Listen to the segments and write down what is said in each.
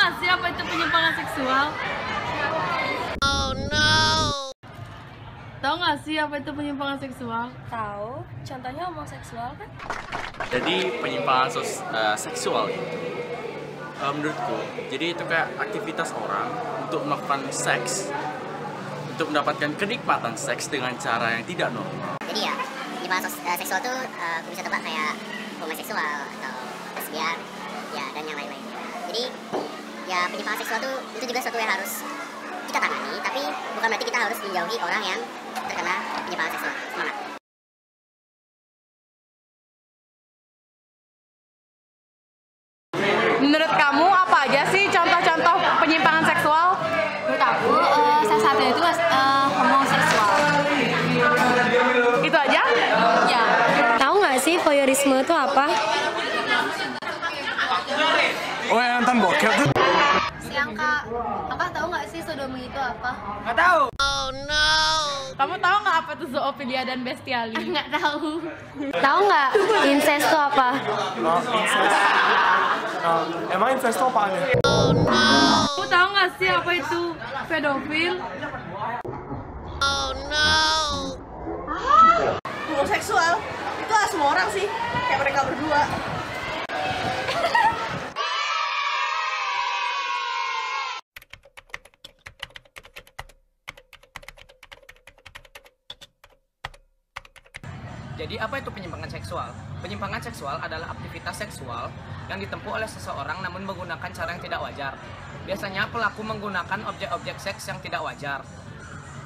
nggak sih apa itu penyimpangan seksual? Oh no. Tahu nggak sih apa itu penyimpangan seksual? Tahu, contohnya homoseksual kan? Jadi penyimpangan seksual itu menurutku, jadi itu kayak aktivitas orang untuk melakukan seks, untuk mendapatkan kenikmatan seks dengan cara yang tidak normal. Jadi ya, penyimpangan seksual tuh aku bisa tebak kayak homoseksual atau lesbian, ya dan yang lain-lainnya. Jadi ya penyimpangan seksual tuh itu juga sesuatu yang harus kita tangani, tapi bukan berarti kita harus menjauhi orang yang terkena penyimpangan seksual. Semangat. Menurut kamu apa aja sih contoh-contoh penyimpangan seksual? Menurut aku, salah satunya itu homoseksual. Itu aja? Ya. Tahu nggak sih voyeurisme itu apa? Oh, yang nonton bokep tuh. Kakak tahu nggak sih sodomi itu apa? Nggak tahu. Oh no. Kamu tahu nggak apa itu zoofilia dan bestiali? Nggak tahu. Tahu nggak incest itu apa? Oh, incest. Emang incest itu apaan ya? Kamu tahu nggak sih apa itu pedofil? Oh no. Homoseksual itu semua orang sih, kayak mereka berdua. Jadi apa itu penyimpangan seksual? Penyimpangan seksual adalah aktivitas seksual yang ditempuh oleh seseorang namun menggunakan cara yang tidak wajar. Biasanya pelaku menggunakan objek-objek seks yang tidak wajar.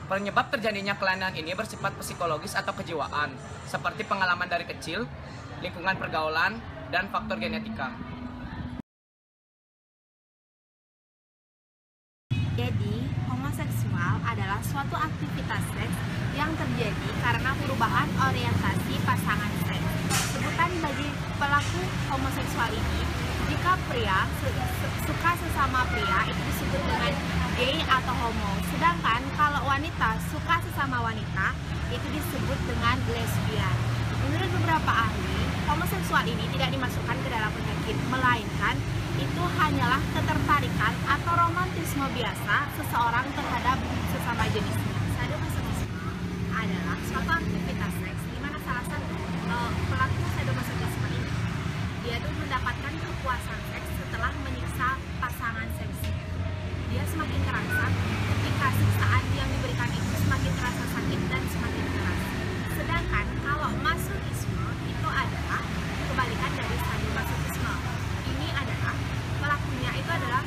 Penyebab terjadinya kelainan ini bersifat psikologis atau kejiwaan, seperti pengalaman dari kecil, lingkungan pergaulan, dan faktor genetika. Jadi, homoseksual adalah suatu aktivitas seks yang terjadi karena perubahan orientasi pasangan seks. Sebutan bagi pelaku homoseksual ini, jika pria suka sesama pria itu disebut dengan gay atau homo. Sedangkan kalau wanita suka sesama wanita itu disebut dengan lesbian. Menurut beberapa ahli, homoseksual ini tidak dimasukkan ke dalam penyakit, melainkan itu hanyalah ketertarikan atau romantisme biasa seseorang terhadap sesama jenisnya. Sadomasochisme adalah suatu aktivitas seks di mana salah satu pelaku sadomasochisme ini dia tuh mendapatkan kepuasan seks setelah menyiksa pasangan seksnya. Dia semakin terangsang ketika siksaan yang diberikan itu semakin terasa sakit dan semakin keras. Sedangkan kalau masochisme itu adalah kebalikan dari sadomasochisme. Ini adalah pelakunya itu adalah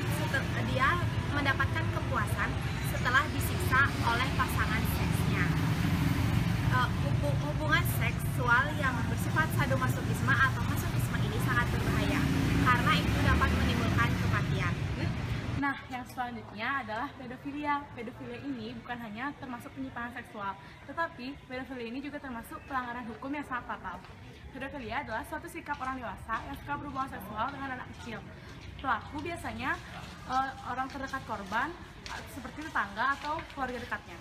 dia mendapatkan kepuasan setelah disiksa oleh pasangan seksnya. Hubungan seksual yang bersifat sadomasochisme atau masochisme ini sangat berbahaya karena itu dapat menimbulkan kematian. Nah, yang selanjutnya adalah pedofilia. Pedofilia ini bukan hanya termasuk penyimpangan seksual, tetapi pedofilia ini juga termasuk pelanggaran hukum yang sangat fatal. Pedofilia adalah suatu sikap orang dewasa yang suka berhubungan seksual dengan anak kecil. Pelaku biasanya orang terdekat korban, seperti tetangga atau keluarga dekatnya.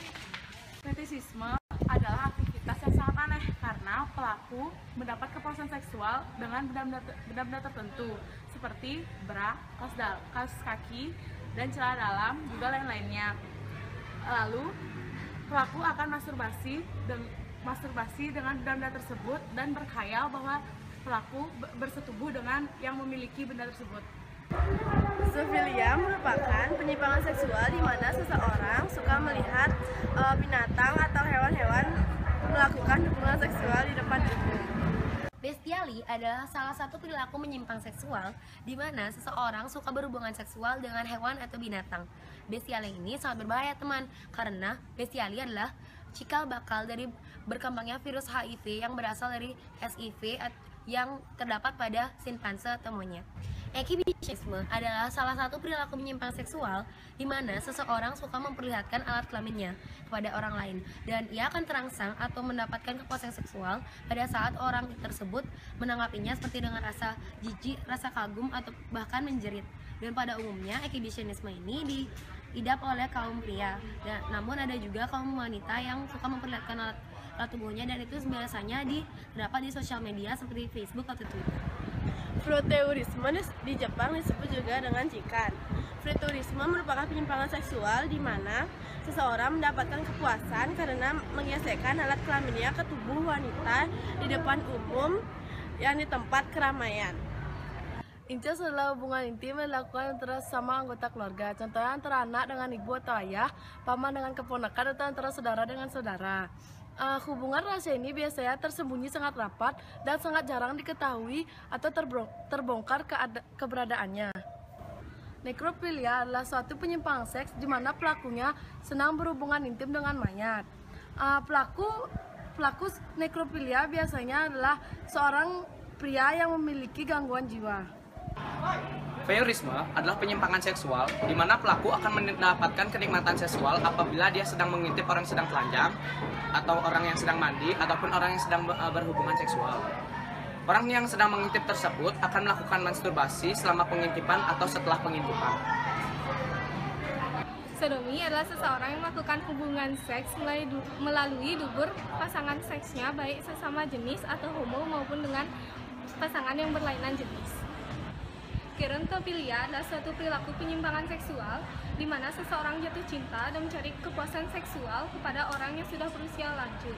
Fetishisme adalah aktivitas yang sangat aneh karena pelaku mendapat kepuasan seksual dengan benda-benda tertentu seperti bra, kaos kaki, dan celana dalam, juga lain-lainnya. Lalu pelaku akan masturbasi dengan benda-benda tersebut dan berkhayal bahwa pelaku bersetubuh dengan yang memiliki benda tersebut. Zoofilia merupakan penyimpangan seksual di mana seseorang suka melihat binatang atau hewan-hewan melakukan hubungan seksual di depan umum. Bestiali adalah salah satu perilaku menyimpang seksual di mana seseorang suka berhubungan seksual dengan hewan atau binatang. Bestiali ini sangat berbahaya, teman, karena bestiali adalah cikal bakal dari berkembangnya virus HIV yang berasal dari SIV yang terdapat pada simpanse atau monyet. Exhibitionisme adalah salah satu perilaku menyimpang seksual di mana seseorang suka memperlihatkan alat kelaminnya kepada orang lain dan ia akan terangsang atau mendapatkan kepuasan seksual pada saat orang tersebut menanggapinya seperti dengan rasa jijik, rasa kagum, atau bahkan menjerit. Dan pada umumnya exhibitionisme ini diidap oleh kaum pria, namun ada juga kaum wanita yang suka memperlihatkan alat tubuhnya dan itu biasanya terdapat di sosial media seperti Facebook atau Twitter. Froteurisme di Jepang disebut juga dengan jikan. Freturisme merupakan penyimpangan seksual di mana seseorang mendapatkan kepuasan karena menggesekkan alat kelaminnya ke tubuh wanita di depan umum yang di tempat keramaian. Incest adalah hubungan intim yang dilakukan antara sama anggota keluarga, contohnya antara anak dengan ibu atau ayah, paman dengan keponakan, atau antara saudara dengan saudara. Hubungan rahasia ini biasanya tersembunyi sangat rapat dan sangat jarang diketahui atau terbongkar keberadaannya. Nekrofilia adalah suatu penyimpangan seks di mana pelakunya senang berhubungan intim dengan mayat. Pelaku nekrofilia biasanya adalah seorang pria yang memiliki gangguan jiwa. Voyeurisme adalah penyimpangan seksual di mana pelaku akan mendapatkan kenikmatan seksual apabila dia sedang mengintip orang yang sedang telanjang, atau orang yang sedang mandi, ataupun orang yang sedang berhubungan seksual. Orang yang sedang mengintip tersebut akan melakukan masturbasi selama pengintipan atau setelah pengintipan. Sodomi adalah seseorang yang melakukan hubungan seks melalui dubur pasangan seksnya, baik sesama jenis atau homo maupun dengan pasangan yang berlainan jenis. Gerontofilia adalah suatu perilaku penyimpangan seksual di mana seseorang jatuh cinta dan mencari kepuasan seksual kepada orang yang sudah berusia lanjut.